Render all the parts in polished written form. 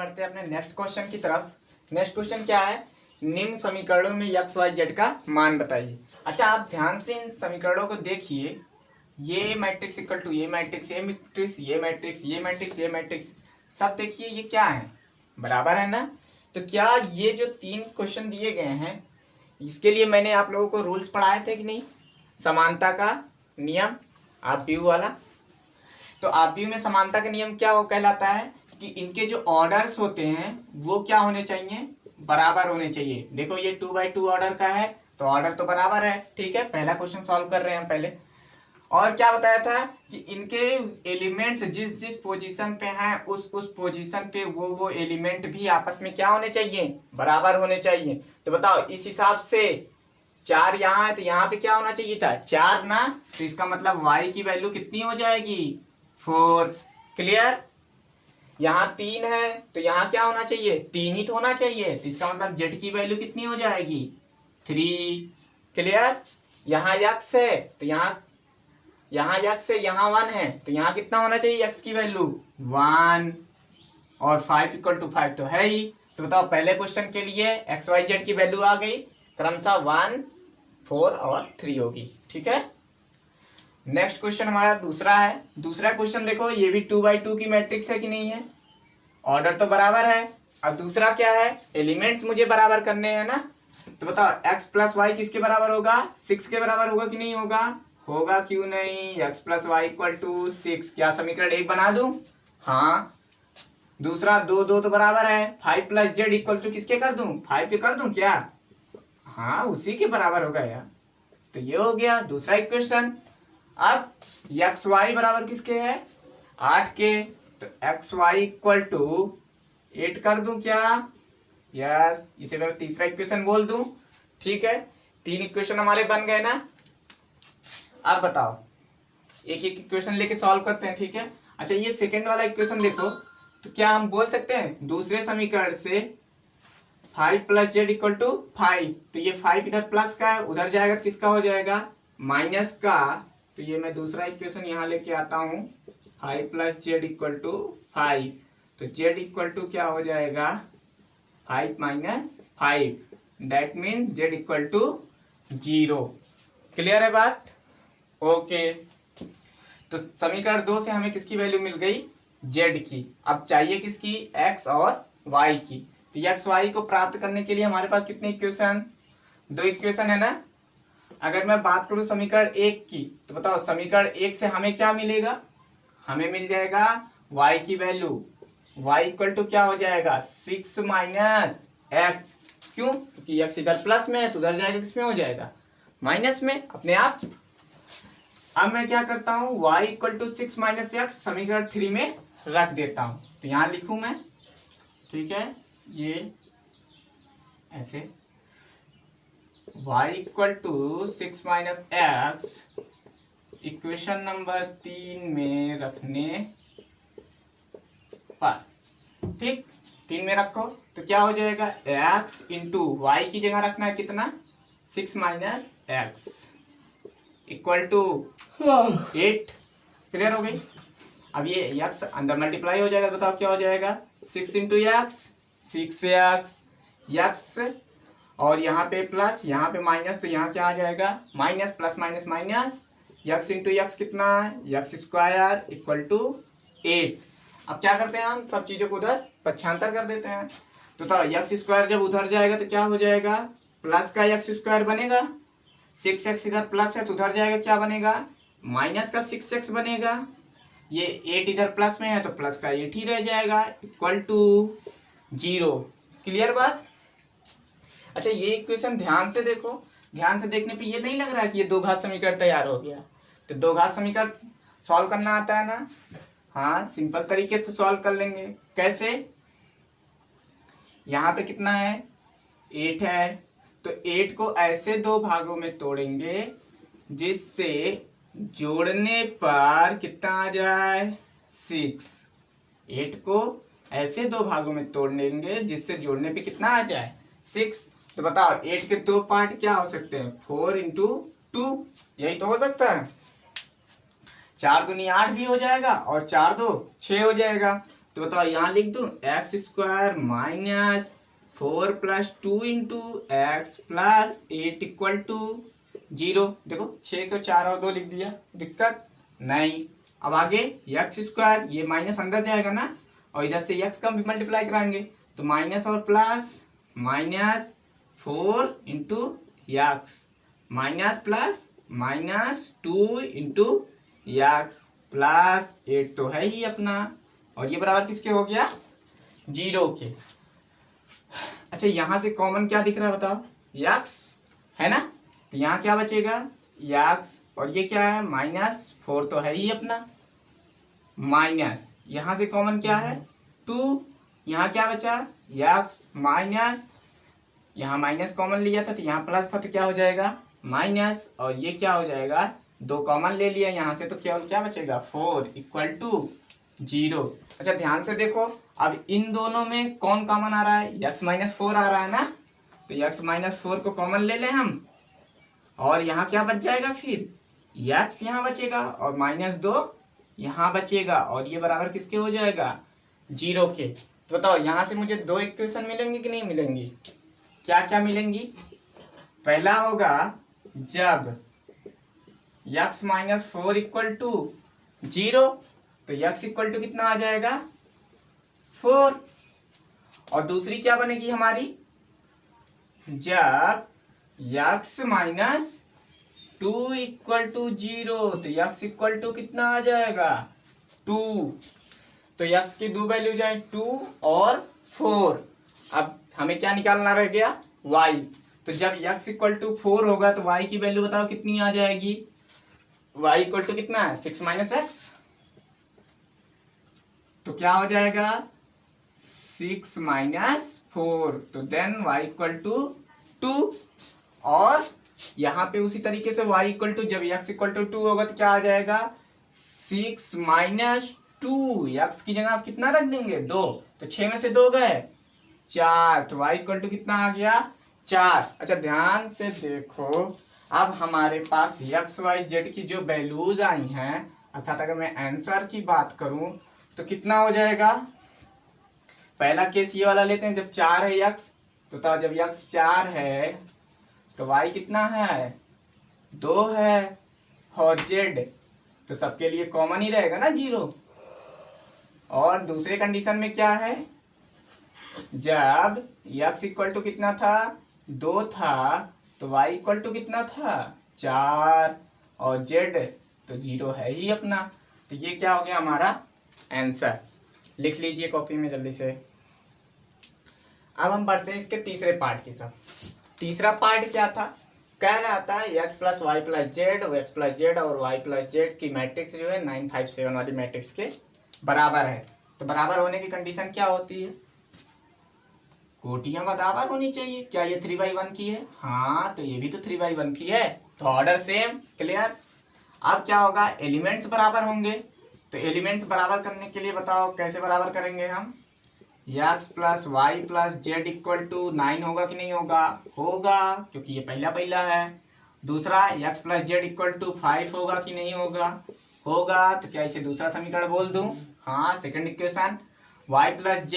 बढ़ते हैं अपने नेक्स्ट क्वेश्चन की तरफ। नेक्स्ट क्वेश्चन क्या है, निम्न समीकरणों में एक्स वाई जेड का मान बताइए। अच्छा, आप ध्यान से इन समीकरणों को देखिए। ये मैट्रिक्स इक्वल टू ये मैट्रिक्स, ये मैट्रिक्स, ये मैट्रिक्स, ये मैट्रिक्स, ये मैट्रिक्स, सब देखिए ये क्या है, बराबर है ना। तो क्या ये जो तीन क्वेश्चन दिए गए हैं, इसके लिए मैंने आप लोगों को रूल्स पढ़ाए थे कि नहीं, समानता का नियम आरपीयू वाला। तो आरपीयू में समानता का नियम क्या वो कहलाता है कि इनके जो ऑर्डर्स होते हैं वो क्या होने चाहिए, बराबर होने चाहिए। देखो ये 2x2 ऑर्डर का है तो ऑर्डर तो बराबर है, ठीक है। पहला क्वेश्चन सॉल्व कर रहे हैं हम पहले। और क्या बताया था कि इनके एलिमेंट्स जिस जिस पोजीशन पे हैं उस पोजीशन पे वो एलिमेंट भी आपस में क्या होने चाहिए, बराबर होने चाहिए। तो बताओ इस हिसाब से 4 यहाँ है तो यहाँ पे क्या होना चाहिए था, 4 ना। तो इसका मतलब y की वैल्यू कितनी हो जाएगी, 4। क्लियर। यहाँ 3 है तो यहाँ क्या होना चाहिए, 3 ही तो होना चाहिए। तो इसका मतलब z की वैल्यू कितनी हो जाएगी, 3। क्लियर। यहाँ x है तो यहाँ x है, यहाँ 1 है तो यहाँ कितना होना चाहिए x की वैल्यू 1। और 5 इक्वल टू 5 तो है ही। तो बताओ पहले क्वेश्चन के लिए एक्स वाई जेड की वैल्यू आ गई क्रमशः 1, 4 और 3 होगी, ठीक है। नेक्स्ट क्वेश्चन हमारा दूसरा है। दूसरा क्वेश्चन देखो, ये भी 2x2 की मैट्रिक्स है कि नहीं है, ऑर्डर तो बराबर है। अब दूसरा क्या है, एलिमेंट्स मुझे बराबर करने हैं ना। तो बताओ x प्लस वाई किसके बराबर होगा, 6 के बराबर होगा कि नहीं होगा, होगा क्यों नहीं। x plus Y equal to 6, क्या समीकरण 1 बना दूं, हाँ। दूसरा 2 2 तो बराबर है, 5 प्लस जेड इक्वल टू किसके कर दूं, 5 के कर दूं क्या, हाँ उसी के बराबर होगा यार। तो ये हो गया दूसरा इक्वेशन। अब एक्स वाई बराबर किसके है, 8 के। तो एक्स वाई इक्वल टू 8 कर दूं क्या, यस, इसे मैं तीसरा इक्वेशन बोल दूं, ठीक है। 3 इक्वेशन हमारे बन गए ना। अब बताओ एक एक इक्वेशन लेके सॉल्व करते हैं, ठीक है। अच्छा ये सेकंड वाला इक्वेशन देखो, तो क्या हम बोल सकते हैं दूसरे समीकरण से 5 प्लस जेड इक्वल टू 5। तो ये 5 इधर प्लस का है, उधर जाएगा तो किसका हो जाएगा, माइनस का। तो ये मैं दूसरा इक्वेशन यहाँ लेके आता हूँ, 5 प्लस जेड इक्वल टू 5। तो जेड इक्वल टू क्या हो जाएगा, 5 minus 5, that mean Z equal to 0। Clear है बात, ओके। तो समीकरण 2 से हमें किसकी वैल्यू मिल गई, जेड की। अब चाहिए किसकी, एक्स और वाई की। तो एक्स वाई को प्राप्त करने के लिए हमारे पास कितने इक्वेशन, 2 इक्वेशन है ना। अगर मैं बात करूं समीकरण 1 की, तो बताओ समीकरण 1 से हमें क्या मिलेगा, हमें मिल जाएगा y की वैल्यू, y इक्वल टू क्या हो जाएगा 6 माइनस एक्स। क्यों, क्योंकि x इधर प्लस में है तो उधर जाएगा किसमें हो जाएगा, माइनस में अपने आप। अब मैं क्या करता हूं, y equal to 6 minus X समीकरण 3 में रख देता हूं। तो यहां लिखूं मैं, ठीक है, ये ऐसे y equal to 6 minus X equation number 3 में रखने पर, ठीक, 3 में रखो तो क्या हो जाएगा, x इंटू वाई की जगह रखना है कितना, 6 minus X equal to 8। Clear हो गई। अब ये x अंदर मल्टीप्लाई हो जाएगा, बताओ क्या हो जाएगा, 6 इंटू एक्स 6x, x और यहाँ पे प्लस यहाँ पे माइनस, तो यहाँ क्या आ जाएगा, minus plus minus minus, x into x कितना है, एक्स स्क्वायर इक्वल टू 8। अब क्या करते हैं हम, सब चीजों को उधर पक्षांतर कर देते हैं। तो एक्स स्क्वायर जब उधर जाएगा तो क्या हो जाएगा, प्लस का एक्स स्क्वायर बनेगा, 6x इधर प्लस है तो उधर जाएगा क्या बनेगा, माइनस का 6x बनेगा। ये 8 इधर प्लस में है तो प्लस का 8 ही रह जाएगा इक्वल टू 0। क्लियर बात। अच्छा ये इक्वेशन ध्यान से देखो, ध्यान से देखने पे ये नहीं लग रहा है कि ये 2 घात समीकरण तैयार हो गया। तो 2 घात समीकरण सॉल्व करना आता है ना, हाँ सिंपल तरीके से सॉल्व कर लेंगे। कैसे, यहाँ पे कितना है, 8 है, तो 8 को ऐसे 2 भागों में तोड़ेंगे जिससे जोड़ने पर कितना आ जाए, 6। 8 को ऐसे 2 भागों में तोड़ लेंगे जिससे जोड़ने पे कितना आ जाए, 6। तो बताओ 8 के 2 पार्ट क्या हो सकते हैं, 4 इंटू 2, यही तो हो सकता है। 4 दूनी 8 भी हो जाएगा और 4 2 6 हो जाएगा। तो बताओ यहाँ लिख दूं X square minus 4 plus 2 into X plus 8 equal to 0। देखो 6 को 4 और 2 लिख दिया, दिक्कत नहीं। अब आगे एक्स स्क्वायर, ये माइनस अंदर जाएगा ना, और इधर से एक्स का भी मल्टीप्लाई कराएंगे, तो माइनस और plus minus 4 into x minus plus minus 2 into X plus 8 तो है ही अपना, और ये बराबर किसके हो गया 0 के। अच्छा यहां से कॉमन क्या दिख रहा है बताओ, एक्स है ना, तो यहाँ क्या बचेगा एक्स, और ये क्या है -4 तो है ही अपना, माइनस यहां से कॉमन क्या है 2, यहाँ क्या बचा एक्स माइनस, यहाँ माइनस कॉमन लिया था तो यहाँ प्लस था तो क्या हो जाएगा माइनस, और ये क्या हो जाएगा 2 कॉमन ले लिया यहाँ से तो केवल क्या बचेगा 4 इक्वल टू 0। अच्छा ध्यान से देखो, अब इन दोनों में कौन कॉमन आ रहा है, x -4 आ रहा है ना, तो x -4 को कॉमन ले लें हम, और यहाँ क्या बच जाएगा फिर x यहाँ बचेगा और -2 यहाँ बचेगा, और ये बराबर किसके हो जाएगा 0 के। तो बताओ यहाँ से मुझे 2 इक्वेशन मिलेंगी कि नहीं मिलेंगी, क्या क्या मिलेंगी। पहला होगा जब x -4 इक्वल टू 0, तो x इक्वल टू कितना आ जाएगा 4, और दूसरी क्या बनेगी हमारी जब x -2 इक्वल टू 0, तो x इक्वल टू कितना आ जाएगा 2, तो x की दो वैल्यू जाए 2 और 4। अब हमें क्या निकालना रह गया y, तो जब x इक्वल टू 4 होगा तो y की वैल्यू बताओ कितनी आ जाएगी, y इक्वल टू कितना है 6 - x, तो क्या हो जाएगा 6 - 4, तो देन y इक्वल टू 2, और यहाँ पे उसी तरीके से y इक्वल टू जब x इक्वल टू 2 होगा तो क्या आ जाएगा 6 - 2, x की जगह आप कितना रख देंगे 2, तो 6 में से 2 गए 4, तो y इक्वल टू कितना आ गया 4। अच्छा ध्यान से देखो, अब हमारे पास x y z की जो वैल्यूज आई हैं, अर्थात अगर मैं आंसर की बात करूं तो कितना हो जाएगा, पहला केस ये वाला लेते हैं जब 4 है x, तो जब x 4 है तो y कितना है 2 है, और z तो सबके लिए कॉमन ही रहेगा ना 0। और दूसरे कंडीशन में क्या है, जब x इक्वल टू कितना था 2 था, तो y इक्वल टू कितना था 4, और z तो 0 है ही अपना, तो ये क्या हो गया हमारा आंसर। लिख लीजिए कॉपी में जल्दी से। अब हम बढ़ते हैं इसके तीसरे पार्ट की तरफ। तीसरा पार्ट क्या था, कह रहा था x + y + z और x + z और y + z की मैट्रिक्स जो है 9 5 7 वाली मैट्रिक्स के बराबर है। तो बराबर होने की कंडीशन क्या होती है, कोटियां बराबर होनी चाहिए। क्या ये 3/1 की है, हाँ तो ये भी तो 3/1 की है, तो ऑर्डर सेम, क्लियर। अब क्या होगा, एलिमेंट्स बराबर होंगे, तो एलिमेंट्स बराबर करने के लिए बताओ कैसे बराबर करेंगे हम, x + y + z equal to 9 होगा कि नहीं होगा, होगा क्योंकि ये पहला है। दूसरा x + z इक्वल टू 5 होगा कि नहीं होगा, होगा, तो क्या इसे दूसरा समीकरण बोल दूं, हाँ सेकंड इक्वेशन। y + z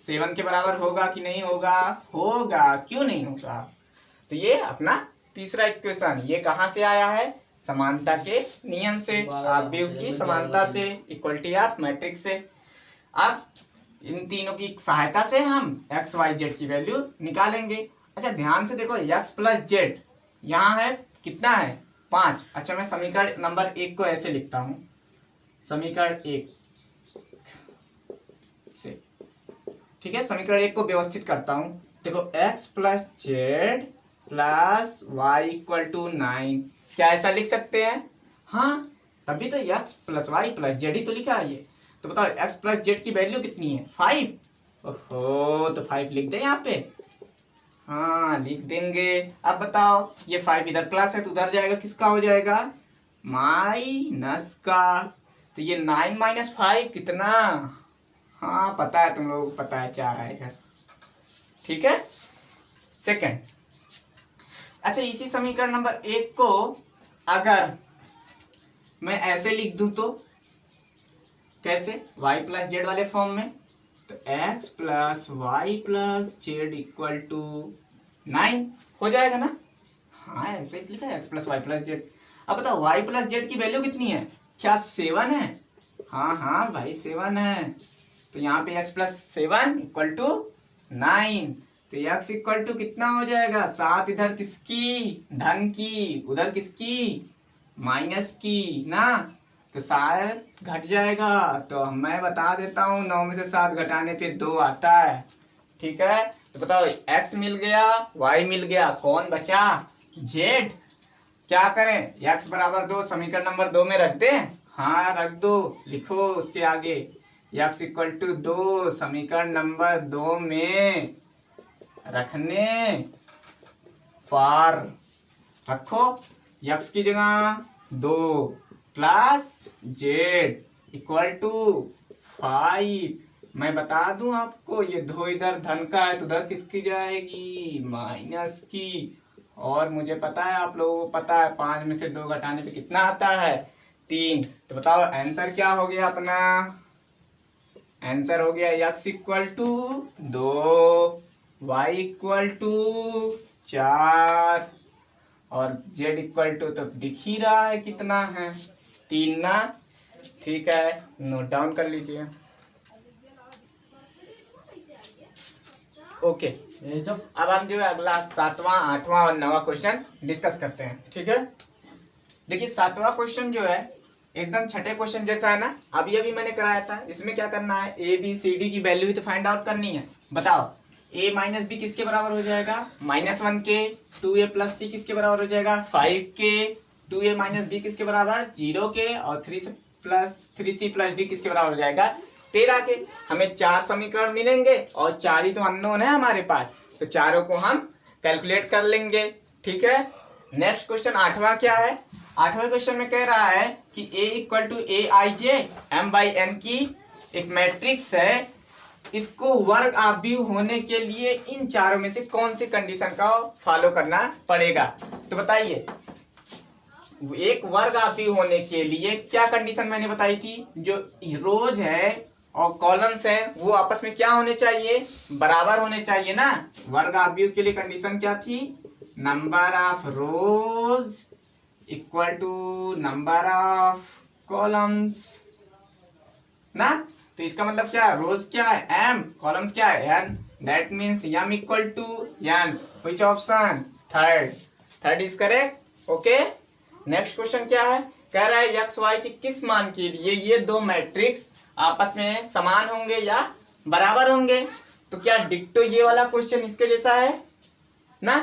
7 के बराबर होगा कि नहीं होगा, होगा, क्यों नहीं होगा, तो ये अपना तीसरा इक्वेशन। ये कहाँ से आया है, समानता के नियम से, आव्यूह की समानता से, इक्वलिटी ऑफ मैट्रिक्स से। अब इन तीनों की सहायता से हम x y z की वैल्यू निकालेंगे। अच्छा ध्यान से देखो, x + z यहाँ है कितना है 5। अच्छा मैं समीकरण नंबर 1 को ऐसे लिखता हूं, समीकरण 1 से, ठीक है, समीकरण 1 को व्यवस्थित करता हूं। देखो x + z + y = 9, क्या ऐसा लिख सकते हैं, हाँ तभी तो x + y + z ही तो लिखा है ये। तो बताओ x + z की वैल्यू कितनी है 5, ओहो तो 5 लिख दे यहाँ पे, हाँ लिख देंगे। अब बताओ ये 5 इधर प्लस है तो उधर जाएगा, किसका हो जाएगा माइनस का, तो ये 9 - 5 कितना, हाँ पता है, तुम लोगों को पता है 4 आएगा, ठीक है। सेकंड, अच्छा इसी समीकरण नंबर 1 को अगर मैं ऐसे लिख दूं तो कैसे, वाई प्लस जेड वाले फॉर्म में, तो X plus Y plus Z equal to 9 हो जाएगा ना। हाँ ऐसे ही लिखा है, X plus Y plus Z. अब बताओ वाई प्लस जेड की वैल्यू कितनी है, क्या 7 है? हाँ हाँ भाई 7 है। तो यहाँ पे x प्लस 7 इक्वल टू 9, तो x इक्वल टू कितना हो जाएगा, 7 इधर किसकी, धन की, उधर किसकी, माइनस की ना, तो शायद घट जाएगा। तो मैं बता देता हूँ 9 में से 7 घटाने पे 2 आता है। ठीक है, तो बताओ x मिल गया, y मिल गया, कौन बचा, z। क्या करें, x बराबर 2 समीकरण नंबर 2 में रख दें। हाँ रख दो, लिखो उसके आगे x इक्वल टू 2 समीकरण नंबर 2 में रखने पर रखो x की जगह 2 प्लस जेड इक्वल टू 5। मैं बता दूं आपको, ये 2 इधर धन का है तो उधर किसकी जाएगी, माइनस की। और मुझे पता है, आप लोगों को पता है 5 में से 2 घटाने पे कितना आता है, 3। तो बताओ आंसर क्या हो गया अपना, आंसर हो गया x equal to 2, y equal to 4 और z इक्वल टू तो दिख ही रहा है कितना है, 3 ना। ठीक है, नोट डाउन कर लीजिए। ओके, अब हम जो है अगला 7वां 8वां और 9वां क्वेश्चन डिस्कस करते हैं। ठीक है, देखिए 7वां क्वेश्चन जो है एकदम छठे क्वेश्चन जैसा है ना, अभी मैंने कराया था। इसमें क्या करना है, ए बी सी डी की वैल्यू ही तो फाइंड आउट करनी है। बताओ a माइनस बी किसके बराबर हो जाएगा, -1 के, 2a प्लस सी किसके बराबर हो जाएगा, 5 के, 2a माइनस बी किसके बराबर 0 के, और 3c प्लस डी किसके बराबर हो जाएगा 13 के। हमें 4 समीकरण मिलेंगे और 4 ही तो अननोन है हमारे पास, तो चारों को हम कैलकुलेट कर लेंगे। ठीक है, नेक्स्ट क्वेश्चन 8वां क्या है, 8वें क्वेश्चन में कह रहा है कि a equal to A I J M by N की एक मैट्रिक्स है, इसको वर्ग आव्यूह होने के लिए इन चारों में से कौन सी कंडीशन का फॉलो करना पड़ेगा। तो बताइए, एक वर्ग आव्यूह होने के लिए क्या कंडीशन मैंने बताई थी, जो रोज है और कॉलम्स है वो आपस में क्या होने चाहिए, बराबर होने चाहिए ना। वर्ग आव्यूह के लिए कंडीशन क्या थी, number of rows equal to number of columns ना। तो इसका मतलब क्या है, रोज क्या है m, कॉलम्स क्या है n, that means m equal to n। Which option, third is correct. Okay, next question क्या है, कह रहा है x y के किस मान के लिए ये दो मैट्रिक्स आपस में समान होंगे या बराबर होंगे। तो क्या डिक्टो ये वाला क्वेश्चन इसके जैसा है ना,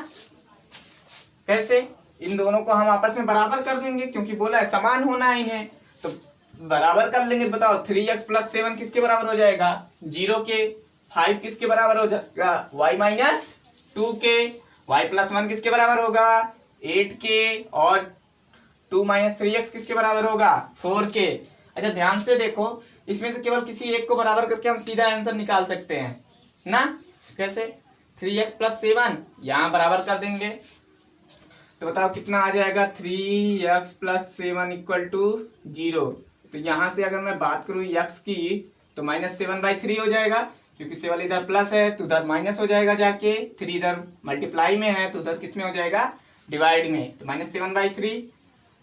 कैसे, इन दोनों को हम आपस में बराबर कर देंगे क्योंकि बोला है समान होना है इन्हें, तो बराबर कर लेंगे। बताओ 3x प्लस 7 किसके बराबर हो जाएगा 0 के, 5 किसके बराबर हो जाएगा y माइनस 2 के, y प्लस 1 किसके बराबर होगा 8 के, और 2 माइनस 3x किसके बराबर होगा 4 के। अच्छा ध्यान से देखो, इसमें से केवल किसी एक को बराबर करके हम सीधा आंसर निकाल सकते हैं ना। कैसे, 3x प्लस 7 यहाँ बराबर कर देंगे, तो बताओ कितना आ जाएगा 3x प्लस 7 इक्वल टू 0। तो यहाँ से अगर मैं बात करूँ x की तो -7/3 हो जाएगा, क्योंकि 7 इधर प्लस है तो उधर माइनस हो जाएगा जाके, 3 इधर मल्टीप्लाई में है तो उधर किस में हो जाएगा डिवाइड में, तो -7/3।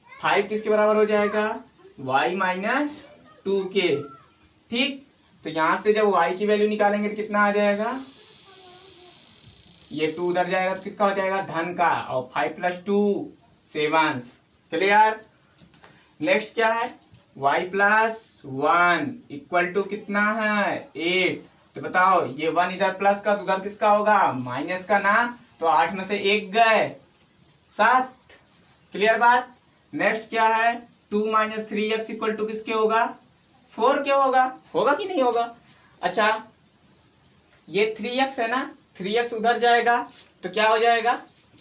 5 किसके बराबर हो जाएगा y माइनस 2 के। ठीक, तो यहाँ से जब y की वैल्यू निकालेंगे तो कितना आ जाएगा, ये 2 उधर जाएगा तो किसका हो जाएगा धन का, और 5 प्लस 2 7। क्लियर। नेक्स्ट क्या है, y प्लस 1 इक्वल टू कितना है 8। तो बताओ ये 1 इधर प्लस का तो उधर किसका होगा माइनस का ना, तो 8 में से 1 गए 7। क्लियर बात। नेक्स्ट क्या है, 2 माइनस 3x इक्वल टू किसके होगा 4 के होगा कि नहीं होगा। अच्छा ये 3x है ना, 3x उधर जाएगा तो क्या हो जाएगा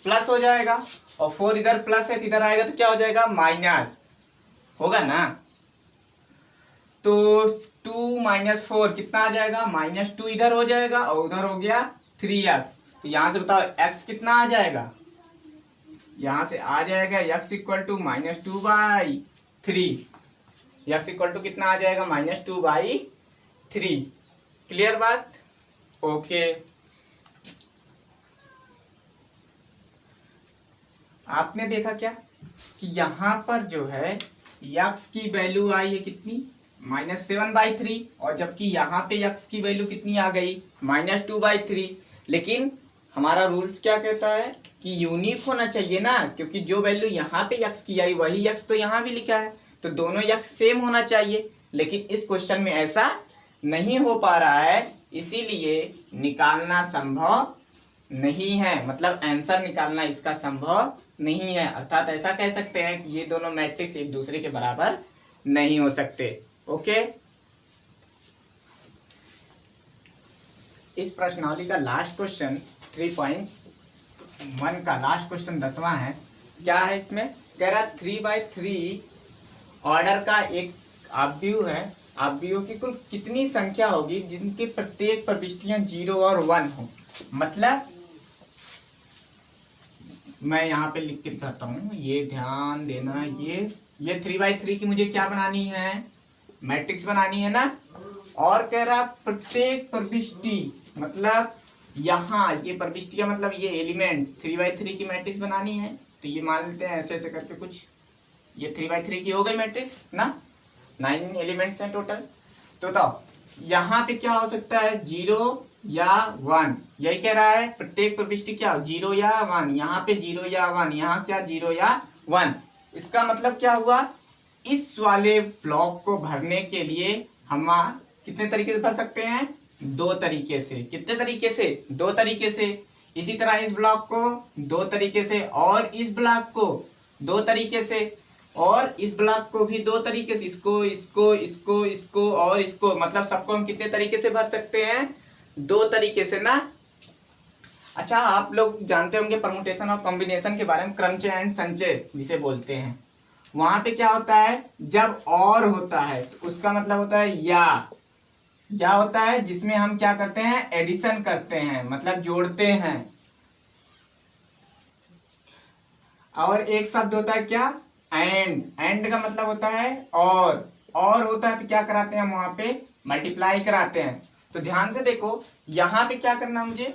प्लस हो जाएगा, और 4 इधर प्लस है तो इधर आएगा तो क्या हो जाएगा माइनस होगा ना। तो 2 माइनस 4 कितना आ जाएगा -2 इधर हो जाएगा और उधर हो गया 3x। तो यहां से बताओ x कितना आ जाएगा, यहां से आ जाएगा x इक्वल टू -2/3। यक्स इक्वल टू कितना आ जाएगा -2/3। क्लियर बात? ओके। आपने देखा क्या कि यहाँ पर जो है यक्स की वैल्यू आई है कितनी -7/3 और जबकि यहाँ पे यक्स की वैल्यू कितनी आ गई -2/3। लेकिन हमारा रूल्स क्या कहता है कि यूनिक होना चाहिए ना, क्योंकि जो वैल्यू यहाँ पे यक्स की आई वही यक्स तो यहाँ भी लिखा है, तो दोनों यक्स सेम होना चाहिए। लेकिन इस क्वेश्चन में ऐसा नहीं हो पा रहा है, इसीलिए निकालना संभव नहीं है, मतलब आंसर निकालना इसका संभव नहीं है। अर्थात ऐसा कह सकते हैं कि ये दोनों मैट्रिक्स एक दूसरे के बराबर नहीं हो सकते। ओके। इस प्रश्नावली का लास्ट क्वेश्चन 3.1 का लास्ट क्वेश्चन 10वां है। क्या है इसमें? कह रहा 3/3 ऑर्डर का एक आव्यूह है। आव्यूह की कुल कितनी संख्या होगी जिनकी प्रत्येक प्रविष्टियां 0 और 1 हो। मतलब मैं यहाँ पे लिख के दिखाता हूँ, ये ध्यान देना। ये 3/3 की मुझे क्या बनानी है? मैट्रिक्स बनानी है ना। और कह रहा प्रत्येक प्रविष्टि, मतलब यहाँ ये प्रविष्टियां मतलब ये एलिमेंट्स 3/3 की मैट्रिक्स बनानी है। तो ये मान लेते हैं ऐसे ऐसे करके कुछ, ये 3/3 की हो गई मैट्रिक्स ना। 9 एलिमेंट्स हैं टोटल। तो बताओ यहाँ पे क्या हो सकता है? 0 या 1। यही कह रहा है प्रत्येक प्रविष्टि क्या 0 या 1। यहाँ पे 0 या 1, यहाँ क्या 0 या 1। इसका मतलब क्या हुआ? इस वाले ब्लॉक को भरने के लिए हम कितने तरीके से भर सकते हैं? 2 तरीके से। कितने तरीके से? 2 तरीके से। इसी तरह इस ब्लॉक को 2 तरीके से, और इस ब्लॉक को 2 तरीके से, और इस ब्लॉक को भी 2 तरीके से। इसको इसको इसको इसको और इसको, मतलब सबको हम कितने तरीके से भर सकते हैं? 2 तरीके से ना। अच्छा, आप लोग जानते होंगे परमुटेशन और कॉम्बिनेशन के बारे में, क्रमचय एंड संचय जिसे बोलते हैं। वहां पे क्या होता है? जब और होता है तो उसका मतलब होता है या होता है, जिसमें हम क्या करते हैं? एडिशन करते हैं, मतलब जोड़ते हैं। और एक शब्द होता है क्या? एंड का मतलब होता है और होता है तो क्या कराते हैं हम वहां पे? मल्टीप्लाई कराते हैं। तो ध्यान से देखो, यहाँ पे क्या करना मुझे?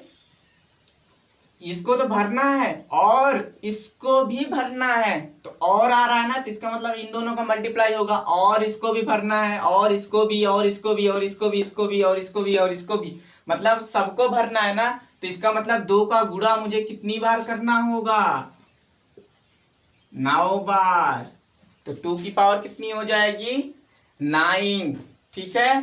इसको तो भरना है और इसको भी भरना है। तो और आ रहा है ना, तो इसका मतलब इन दोनों का मल्टीप्लाई होगा। और इसको भी भरना है, और इसको भी, और इसको भी, और इसको भी, इसको भी, और इसको भी, और इसको भी, मतलब सबको भरना है ना। तो इसका मतलब 2 का गुणा मुझे कितनी बार करना होगा? 9 बार। तो 2 की पावर कितनी हो जाएगी? 9। ठीक है,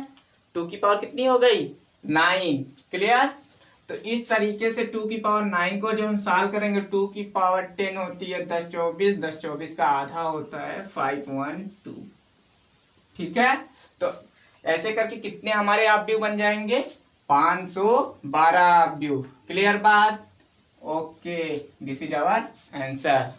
2 की पावर कितनी हो गई? 9। क्लियर? तो इस तरीके से 2 की पावर 9 को जब हम सॉल्व करेंगे, 2 की पावर 10 होती है 10 24, 10 24 का आधा होता है 512। ठीक है, तो ऐसे करके कितने हमारे आव्यूह बन जाएंगे? 512 आव्यूह। क्लियर बात? Okay, this is our answer.